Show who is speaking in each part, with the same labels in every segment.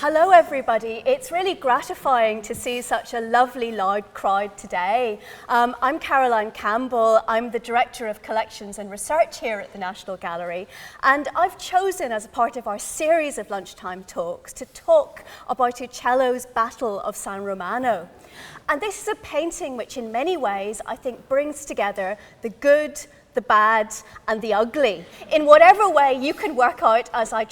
Speaker 1: Hello everybody, it's really gratifying to see such a lovely loud crowd today. I'm Caroline Campbell, I'm the Director of Collections and Research here at the National Gallery, and I've chosen as a part of our series of lunchtime talks to talk about Uccello's Battle of San Romano. And this is a painting which in many ways I think brings together the good, the bad and the ugly in whatever way you can work out as I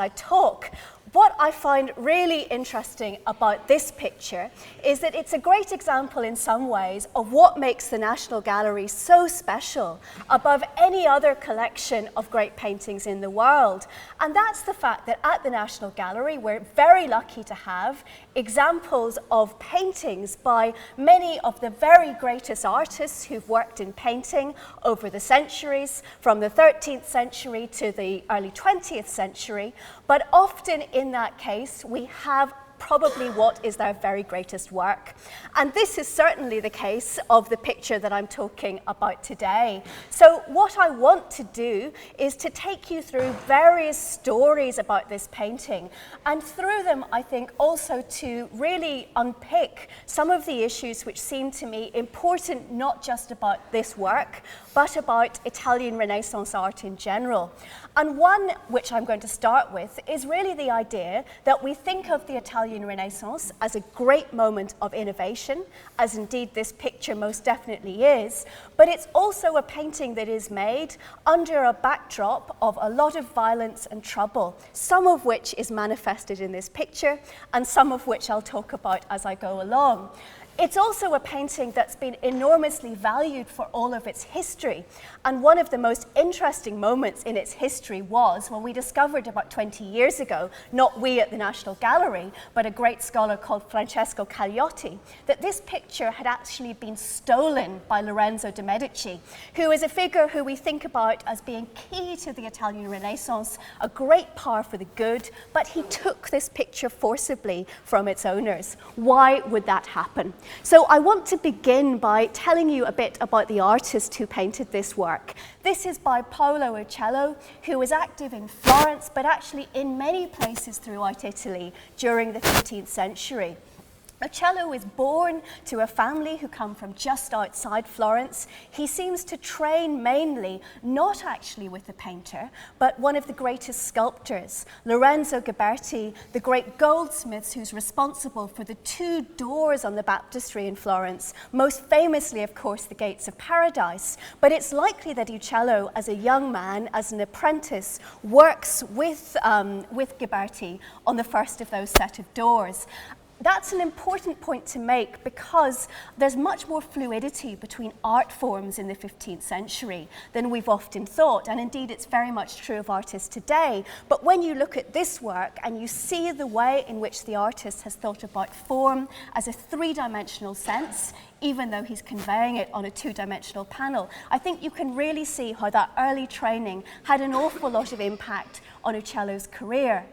Speaker 1: talk. What I find really interesting about this picture is that it's a great example in some ways of what makes the National Gallery so special above any other collection of great paintings in the world. And that's the fact that at the National Gallery we're very lucky to have examples of paintings by many of the very greatest artists who've worked in painting over the centuries, from the 13th century to the early 20th century, but often in that case, we have probably what is their very greatest work. And this is certainly the case of the picture that I'm talking about today. So what I want to do is to take you through various stories about this painting, and through them I think also to really unpick some of the issues which seem to me important not just about this work, but about Italian Renaissance art in general. And one which I'm going to start with is really the idea that we think of the Italian Renaissance as a great moment of innovation, as indeed this picture most definitely is, but it's also a painting that is made under a backdrop of a lot of violence and trouble, some of which is manifested in this picture and some of which I'll talk about as I go along. It's also a painting that's been enormously valued for all of its history. And one of the most interesting moments in its history was when we discovered about 20 years ago, not we at the National Gallery, but a great scholar called Francesco Cagliotti, that this picture had actually been stolen by Lorenzo de' Medici, who is a figure who we think about as being key to the Italian Renaissance, a great power for the good, but he took this picture forcibly from its owners. Why would that happen? So I want to begin by telling you a bit about the artist who painted this work. This is by Paolo Uccello, who was active in Florence, but actually in many places throughout Italy during the 15th century. Uccello is born to a family who come from just outside Florence. He seems to train mainly, not actually with a painter, but one of the greatest sculptors, Lorenzo Ghiberti, the great goldsmith who's responsible for the two doors on the baptistry in Florence, most famously, of course, the Gates of Paradise. But it's likely that Uccello, as a young man, as an apprentice, works with Ghiberti on the first of those set of doors. That's an important point to make because there's much more fluidity between art forms in the 15th century than we've often thought, and indeed it's very much true of artists today. But when you look at this work and you see the way in which the artist has thought about form as a three-dimensional sense, even though he's conveying it on a two-dimensional panel, I think you can really see how that early training had an awful lot of impact on Uccello's career.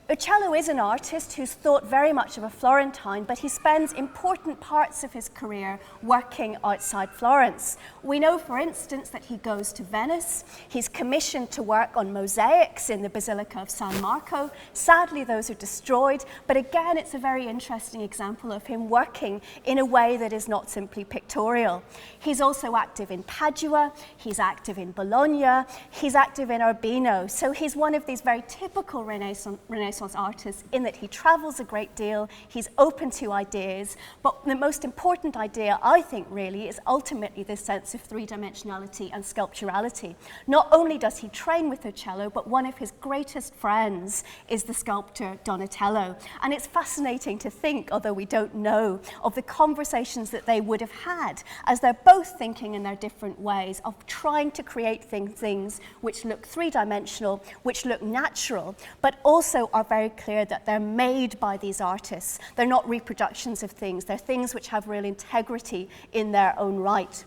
Speaker 1: Uccello is an artist who's thought very much of a Florentine, but he spends important parts of his career working outside Florence. We know, for instance, that he goes to Venice. He's commissioned to work on mosaics in the Basilica of San Marco. Sadly, those are destroyed, but again, it's a very interesting example of him working in a way that is not simply pictorial. He's also active in Padua, he's active in Bologna, he's active in Urbino, so he's one of these very typical Renaissance artists in that he travels a great deal, he's open to ideas, but the most important idea, I think, really, is ultimately this sense of three-dimensionality and sculpturality. Not only does he train with Uccello, but one of his greatest friends is the sculptor Donatello. And it's fascinating to think, although we don't know, of the conversations that they would have had as they're both thinking in their different ways of trying to create things which look three-dimensional, which look natural, but also are very clear that they're made by these artists. They're not reproductions of things. They're things which have real integrity in their own right.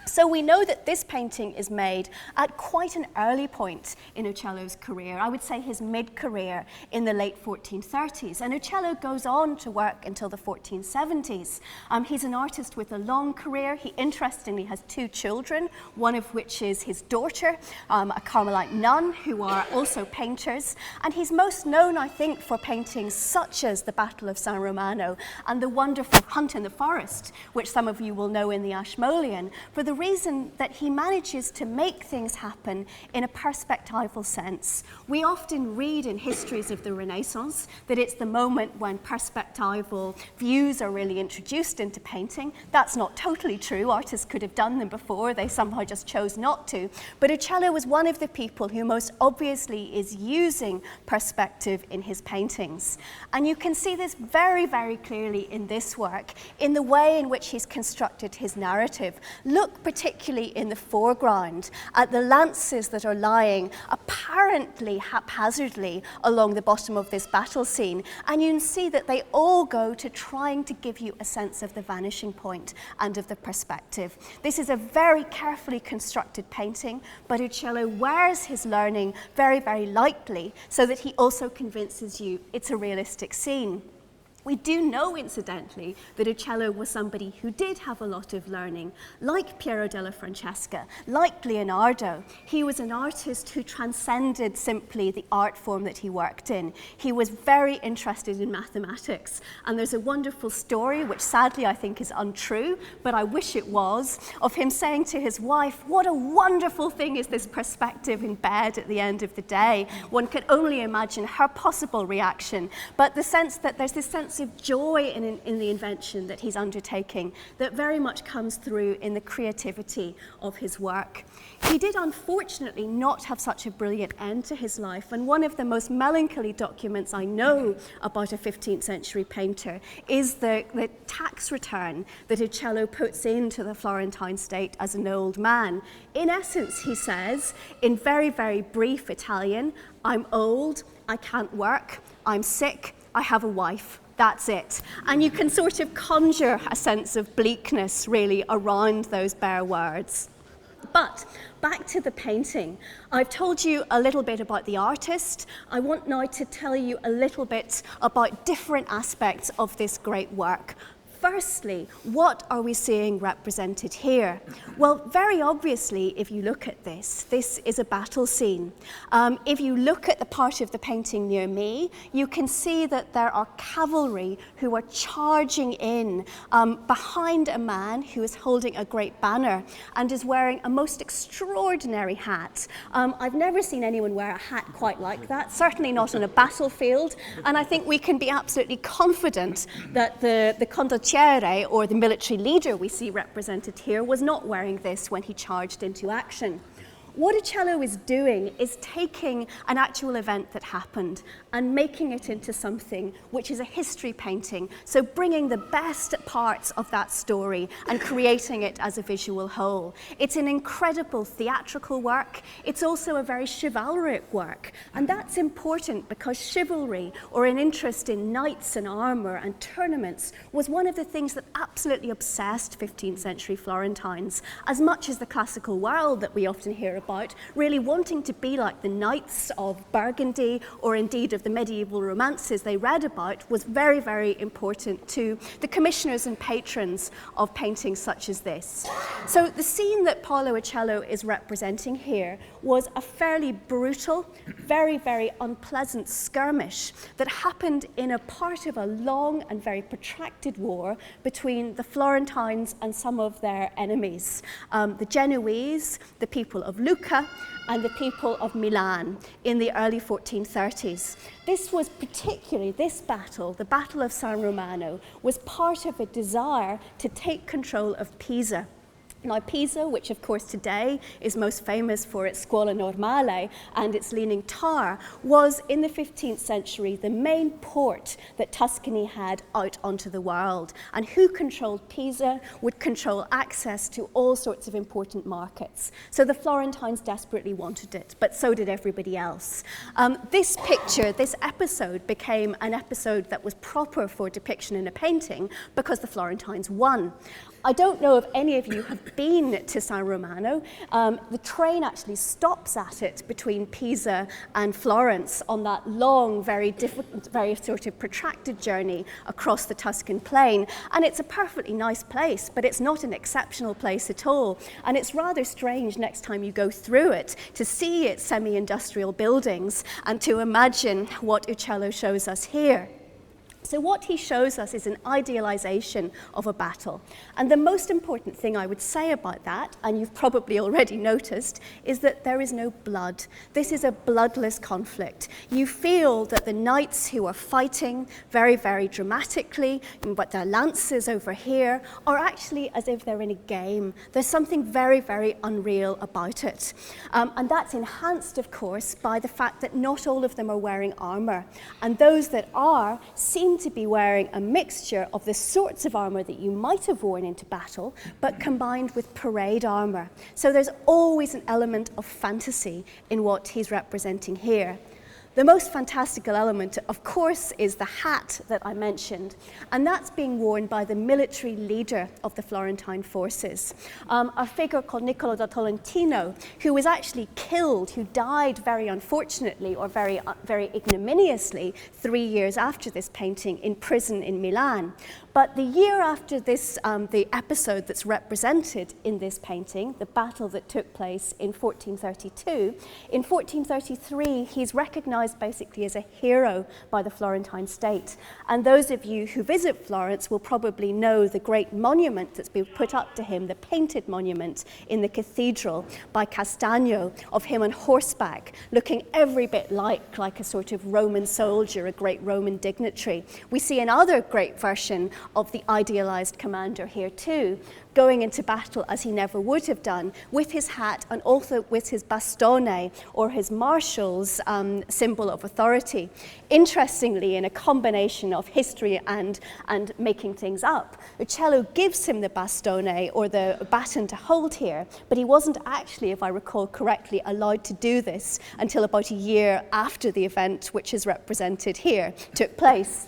Speaker 1: So we know that this painting is made at quite an early point in Uccello's career. I would say his mid-career in the late 1430s. And Uccello goes on to work until the 1470s. He's an artist with a long career. He interestingly has 2 children, one of which is his daughter, a Carmelite nun, who are also painters. And he's most known, I think, for paintings such as the Battle of San Romano and the wonderful Hunt in the Forest, which some of you will know in the Ashmolean, for the reason that he manages to make things happen in a perspectival sense. We often read in histories of the Renaissance that it's the moment when perspectival views are really introduced into painting. That's not totally true. Artists could have done them before. They somehow just chose not to. But Uccello was one of the people who most obviously is using perspective in his paintings. And you can see this very, very clearly in this work, in the way in which he's constructed his narrative. Look particularly in the foreground at the lances that are lying apparently haphazardly along the bottom of this battle scene, and you can see that they all go to trying to give you a sense of the vanishing point and of the perspective. This is a very carefully constructed painting, but Uccello wears his learning very, very lightly so that he also convinces you it's a realistic scene. We do know, incidentally, that Uccello was somebody who did have a lot of learning, like Piero della Francesca, like Leonardo. He was an artist who transcended simply the art form that he worked in. He was very interested in mathematics, and there's a wonderful story, which sadly I think is untrue, but I wish it was, of him saying to his wife, "What a wonderful thing is this perspective in bed at the end of the day." One could only imagine her possible reaction, but the sense that there's this sense of joy in the invention that he's undertaking that very much comes through in the creativity of his work. He did unfortunately not have such a brilliant end to his life, and one of the most melancholy documents I know about a 15th century painter is the tax return that Uccello puts into the Florentine state as an old man. In essence, he says, in very, very brief Italian, "I'm old, I can't work, I'm sick, I have a wife." That's it. And you can sort of conjure a sense of bleakness, really, around those bare words. But back to the painting. I've told you a little bit about the artist. I want now to tell you a little bit about different aspects of this great work. Firstly, what are we seeing represented here? Well, very obviously, if you look at this is a battle scene. If you look at the part of the painting near me, you can see that there are cavalry who are charging in behind a man who is holding a great banner and is wearing a most extraordinary hat. I've never seen anyone wear a hat quite like that, certainly not on a battlefield, and I think we can be absolutely confident that the condottiere, or the military leader we see represented here, was not wearing this when he charged into action. What Uccello is doing is taking an actual event that happened and making it into something which is a history painting, so bringing the best parts of that story and creating it as a visual whole. It's an incredible theatrical work. It's also a very chivalric work, and that's important because chivalry, or an interest in knights and armour and tournaments, was one of the things that absolutely obsessed 15th century Florentines, as much as the classical world that we often hear about, really wanting to be like the knights of Burgundy, or indeed of the medieval romances they read about, was very, very important to the commissioners and patrons of paintings such as this. So the scene that Paolo Uccello is representing here was a fairly brutal, very, very unpleasant skirmish that happened in a part of a long and very protracted war between the Florentines and some of their enemies, the Genoese, the people of Lucca, and the people of Milan in the early 1430s. This was particularly, this battle, the Battle of San Romano, was part of a desire to take control of Pisa. Now, Pisa, which of course today is most famous for its Scuola Normale and its Leaning Tower, was in the 15th century the main port that Tuscany had out onto the world. And who controlled Pisa would control access to all sorts of important markets. So the Florentines desperately wanted it, but so did everybody else. This picture, this episode, became an episode that was proper for depiction in a painting because the Florentines won. I don't know if any of you have been to San Romano, the train actually stops at it between Pisa and Florence on that long, very sort of protracted journey across the Tuscan plain. And it's a perfectly nice place, but it's not an exceptional place at all. And it's rather strange next time you go through it to see its semi-industrial buildings and to imagine what Uccello shows us here. So what he shows us is an idealization of a battle. And the most important thing I would say about that, and you've probably already noticed, is that there is no blood. This is a bloodless conflict. You feel that the knights who are fighting very, very dramatically, but their lances over here, are actually as if they're in a game. There's something very, very unreal about it. And that's enhanced, of course, by the fact that not all of them are wearing armor. And those that are seem to be wearing a mixture of the sorts of armor that you might have worn into battle, but combined with parade armor. So there's always an element of fantasy in what he's representing here. The most fantastical element, of course, is the hat that I mentioned, and that's being worn by the military leader of the Florentine forces, a figure called Niccolo da Tolentino, who was actually killed, who died very unfortunately or very ignominiously 3 years after this painting in prison in Milan. But the year after this, the episode that's represented in this painting, the battle that took place in 1432, in 1433 he's recognized basically as a hero by the Florentine state. And those of you who visit Florence will probably know the great monument that's been put up to him, the painted monument in the cathedral by Castagno of him on horseback, looking every bit like a sort of Roman soldier, a great Roman dignitary. We see another great version of the idealized commander here too, going into battle as he never would have done, with his hat and also with his bastone, or his marshal's symbol of authority. Interestingly, in a combination of history and making things up, Uccello gives him the bastone, or the baton to hold here, but he wasn't actually, if I recall correctly, allowed to do this until about a year after the event, which is represented here, took place.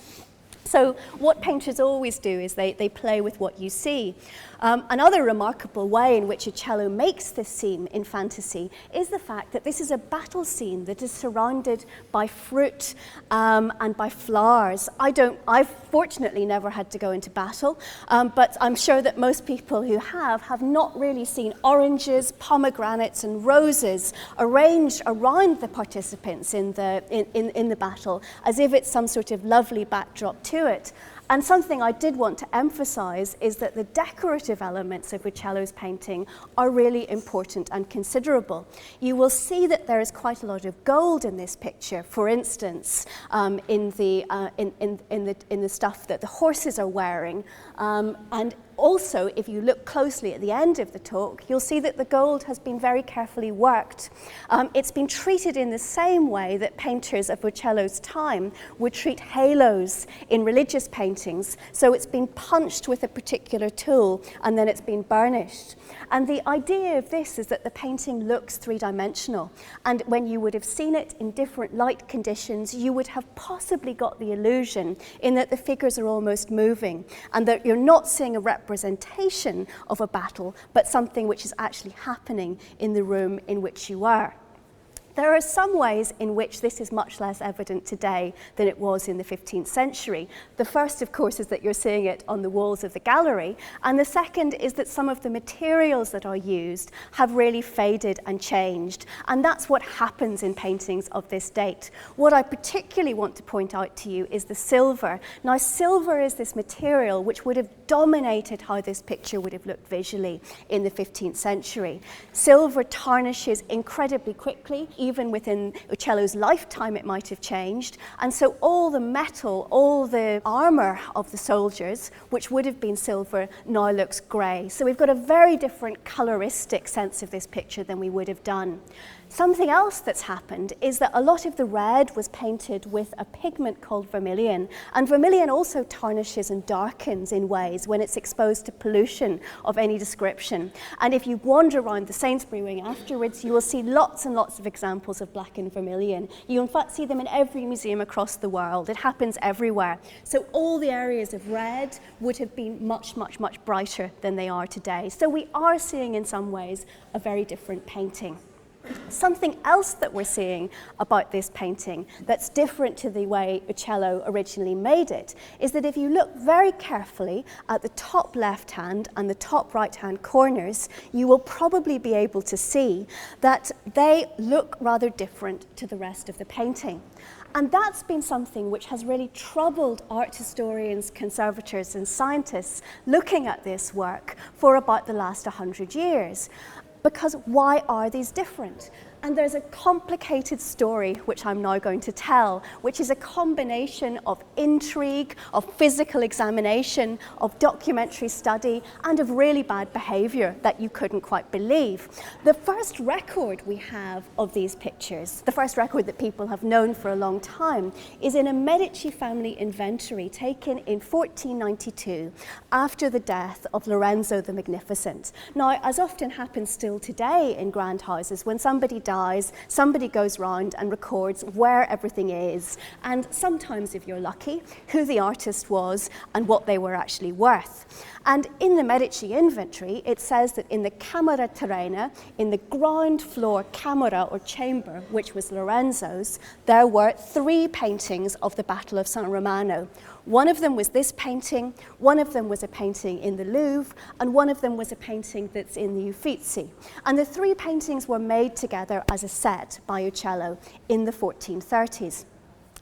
Speaker 1: So what painters always do is they play with what you see. Another remarkable way in which Uccello makes this scene in fantasy is the fact that this is a battle scene that is surrounded by fruit and by flowers. I've fortunately never had to go into battle, but I'm sure that most people who have not really seen oranges, pomegranates and roses arranged around the participants in the battle, as if it's some sort of lovely backdrop to it. And something I did want to emphasize is that the decorative elements of Uccello's painting are really important and considerable. You will see that there is quite a lot of gold in this picture, for instance, in the stuff that the horses are wearing. And also, if you look closely at the end of the talk, you'll see that the gold has been very carefully worked. It's been treated in the same way that painters of Uccello's time would treat halos in religious paintings. So it's been punched with a particular tool and then it's been burnished. And the idea of this is that the painting looks three-dimensional. And when you would have seen it in different light conditions, you would have possibly got the illusion in that the figures are almost moving and that you're not seeing a representation of a battle, but something which is actually happening in the room in which you are. There are some ways in which this is much less evident today than it was in the 15th century. The first, of course, is that you're seeing it on the walls of the gallery, and the second is that some of the materials that are used have really faded and changed, and that's what happens in paintings of this date. What I particularly want to point out to you is the silver. Now, silver is this material which would have dominated how this picture would have looked visually in the 15th century. Silver tarnishes incredibly quickly. Even within Uccello's lifetime, it might have changed. And so all the metal, all the armor of the soldiers, which would have been silver, now looks grey. So we've got a very different coloristic sense of this picture than we would have done. Something else that's happened is that a lot of the red was painted with a pigment called vermilion, and vermilion also tarnishes and darkens in ways when it's exposed to pollution of any description. And if you wander around the Sainsbury Wing afterwards, you will see lots and lots of examples of black and vermilion. You in fact see them in every museum across the world. It happens everywhere. So all the areas of red would have been much, much, much brighter than they are today. So we are seeing in some ways a very different painting. Something else that we're seeing about this painting that's different to the way Uccello originally made it is that if you look very carefully at the top left hand and the top right hand corners, you will probably be able to see that they look rather different to the rest of the painting. And that's been something which has really troubled art historians, conservators and scientists looking at this work for about the last 100 years. Because why are these different? And there's a complicated story which I'm now going to tell, which is a combination of intrigue, of physical examination, of documentary study, and of really bad behavior that you couldn't quite believe. The first record we have of these pictures, the first record that people have known for a long time, is in a Medici family inventory taken in 1492 after the death of Lorenzo the Magnificent. Now, as often happens still today in grand houses, when somebody dies, somebody goes round and records where everything is, and sometimes, if you're lucky, who the artist was and what they were actually worth. And in the Medici inventory, it says that in the Camera Terrena, in the ground floor camera or chamber, which was Lorenzo's, there were 3 paintings of the Battle of San Romano. One of them was this painting, one of them was a painting in the Louvre, and one of them was a painting that's in the Uffizi. And the 3 paintings were made together as a set by Uccello in the 1430s.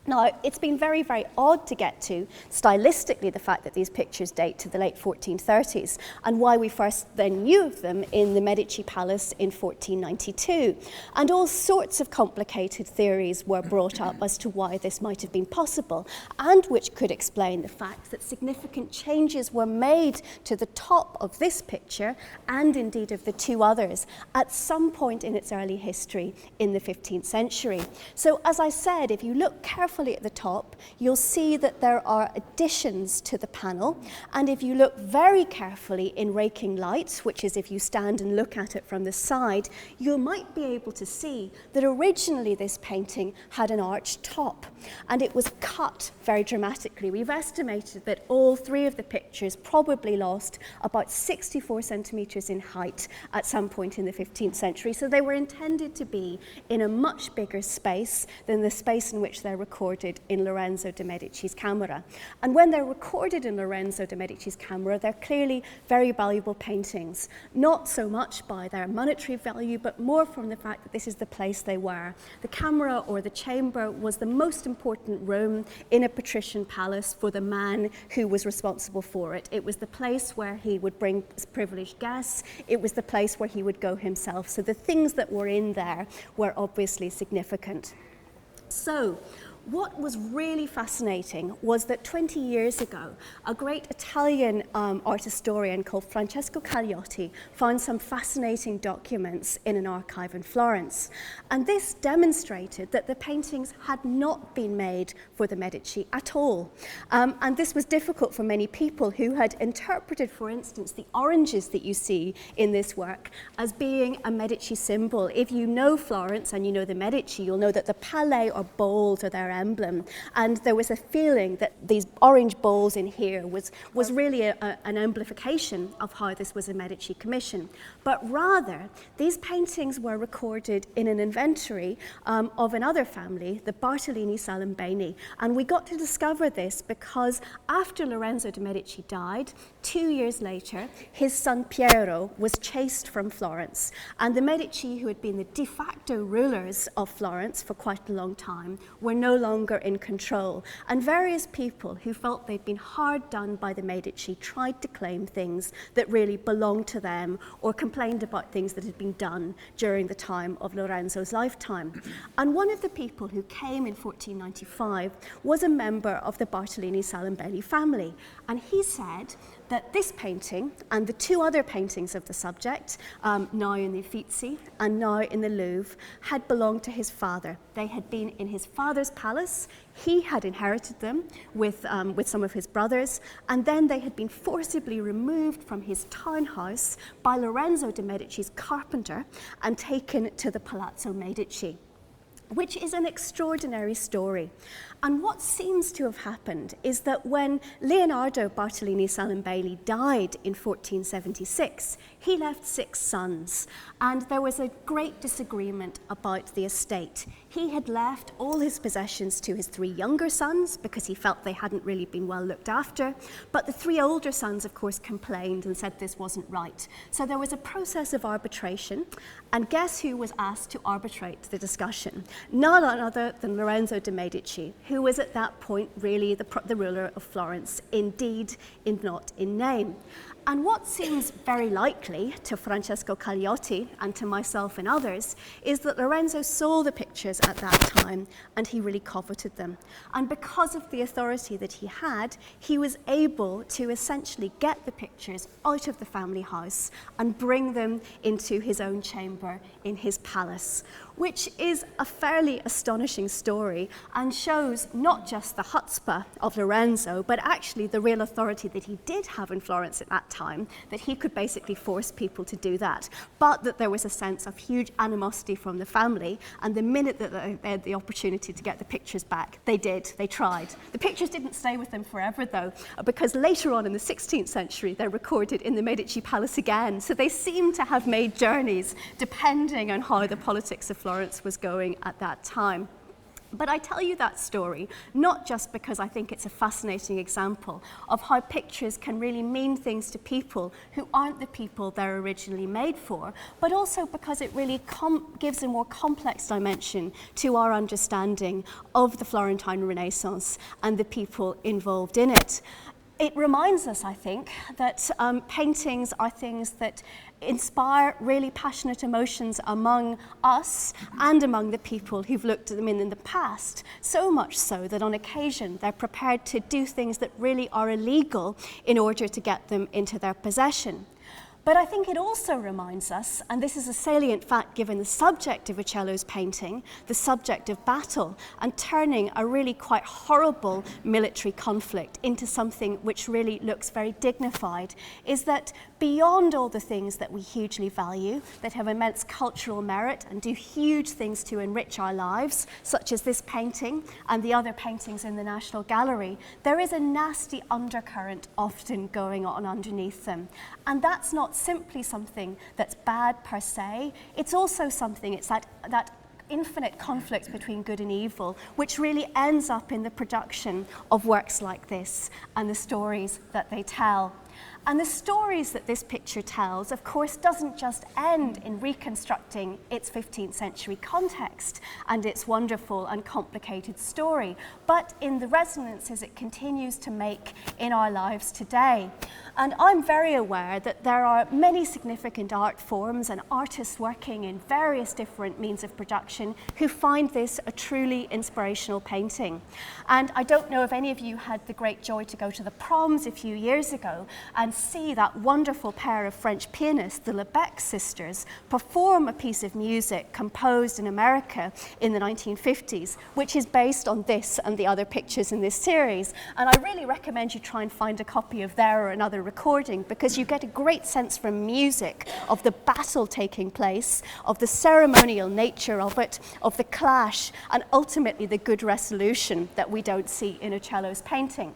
Speaker 1: Now, it's been very, very odd to get to, stylistically, the fact that these pictures date to the late 1430s, and why we first then knew of them in the Medici Palace in 1492. And all sorts of complicated theories were brought up as to why this might have been possible, and which could explain the fact that significant changes were made to the top of this picture, and indeed of the 2 others, at some point in its early history in the 15th century. So, as I said, if you look carefully at the top, you'll see that there are additions to the panel, and if you look very carefully in raking light, which is if you stand and look at it from the side, you might be able to see that originally this painting had an arched top, and it was cut very dramatically. We've estimated that all 3 of the pictures probably lost about 64 centimetres in height at some point in the 15th century, so they were intended to be in a much bigger space than the space in which they're recorded in Lorenzo de' Medici's camera. And when they're recorded in Lorenzo de' Medici's camera, they're clearly very valuable paintings, not so much by their monetary value, but more from the fact that this is the place they were. The camera, or the chamber, was the most important room in a patrician palace for the man who was responsible for it. It was the place where he would bring privileged guests. It was the place where he would go himself. So the things that were in there were obviously significant. So, what was really fascinating was that 20 years ago, a great Italian art historian called Francesco Cagliotti found some fascinating documents in an archive in Florence. And this demonstrated that the paintings had not been made for the Medici at all. And this was difficult for many people who had interpreted, for instance, the oranges that you see in this work as being a Medici symbol. If you know Florence and you know the Medici, you'll know that the palais or bowls are their emblem, and there was a feeling that these orange bowls in here was really an amplification of how this was a Medici commission. But rather, these paintings were recorded in an inventory of another family, the Bartolini Salimbeni, and we got to discover this because after Lorenzo de' Medici died, 2 years later, his son Piero was chased from Florence, and the Medici, who had been the de facto rulers of Florence for quite a long time, were no longer in control, and various people who felt they'd been hard done by the Medici tried to claim things that really belonged to them, or complained about things that had been done during the time of Lorenzo's lifetime. And one of the people who came in 1495 was a member of the Bartolini Salimbeni family, and he said that this painting and the two other paintings of the subject, now in the Uffizi and now in the Louvre, had belonged to his father. They had been in his father's palace. He had inherited them with some of his brothers, and then they had been forcibly removed from his townhouse by Lorenzo de' Medici's carpenter and taken to the Palazzo Medici, which is an extraordinary story. And what seems to have happened is that when Leonardo Bartolini Salimbelli died in 1476, he left 6 sons, and there was a great disagreement about the estate. He had left all his possessions to his 3 younger sons because he felt they hadn't really been well looked after, but the 3 older sons, of course, complained and said this wasn't right. So there was a process of arbitration, and guess who was asked to arbitrate the discussion? None other than Lorenzo de' Medici, who was at that point really the ruler of Florence, indeed, not in name. And what seems very likely to Francesco Cagliotti and to myself and others is that Lorenzo saw the pictures at that time and he really coveted them. And because of the authority that he had, he was able to essentially get the pictures out of the family house and bring them into his own chamber in his palace, which is a fairly astonishing story and shows not just the chutzpah of Lorenzo, but actually the real authority that he did have in Florence at that time, that he could basically force people to do that, but that there was a sense of huge animosity from the family, and the minute that they had the opportunity to get the pictures back, they did, they tried. The pictures didn't stay with them forever though, because later on in the 16th century, they're recorded in the Medici Palace again, so they seem to have made journeys depending on how the politics of Florence was going at that time. But I tell you that story not just because I think it's a fascinating example of how pictures can really mean things to people who aren't the people they're originally made for, but also because it really gives a more complex dimension to our understanding of the Florentine Renaissance and the people involved in it. It reminds us, I think, that paintings are things that inspire really passionate emotions among us and among the people who've looked at them in the past, so much so that on occasion they're prepared to do things that really are illegal in order to get them into their possession. But I think it also reminds us, and this is a salient fact given the subject of Uccello's painting, the subject of battle, and turning a really quite horrible military conflict into something which really looks very dignified, is that beyond all the things that we hugely value, that have immense cultural merit and do huge things to enrich our lives, such as this painting and the other paintings in the National Gallery, there is a nasty undercurrent often going on underneath them. And that's not simply something that's bad per se, it's also something, it's that infinite conflict between good and evil, which really ends up in the production of works like this and the stories that they tell. And the stories that this picture tells, of course, doesn't just end in reconstructing its 15th century context and its wonderful and complicated story, but in the resonances it continues to make in our lives today. And I'm very aware that there are many significant art forms and artists working in various different means of production who find this a truly inspirational painting. And I don't know if any of you had the great joy to go to the proms a few years ago and see that wonderful pair of French pianists, the Lebec sisters, perform a piece of music composed in America in the 1950s, which is based on this and the other pictures in this series. And I really recommend you try and find a copy of there or another recording, because you get a great sense from music of the battle taking place, of the ceremonial nature of it, of the clash, and ultimately the good resolution that we don't see in Uccello's painting.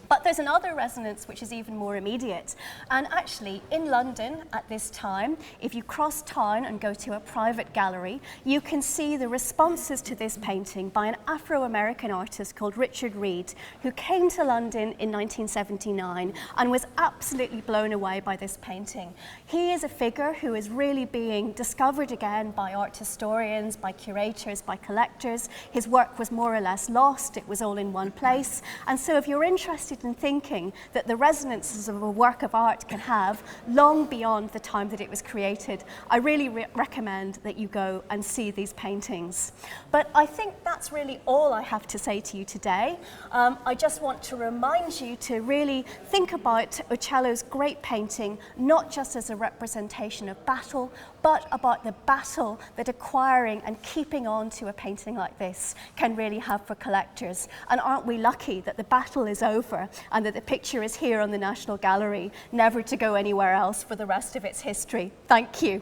Speaker 1: But there's another resonance which is even more immediate. And actually, in London at this time, if you cross town and go to a private gallery, you can see the responses to this painting by an Afro-American artist called Richard Reed, who came to London in 1979 and was absolutely blown away by this painting. He is a figure who is really being discovered again by art historians, by curators, by collectors. His work was more or less lost. It was all in one place. And so if you're interested interested in thinking that the resonances of a work of art can have long beyond the time that it was created, I really recommend that you go and see these paintings. But I think that's really all I have to say to you today. I just want to remind you to really think about Uccello's great painting, not just as a representation of battle, but about the battle that acquiring and keeping on to a painting like this can really have for collectors. And aren't we lucky that the battle is over and that the picture is here on the National Gallery, never to go anywhere else for the rest of its history. Thank you.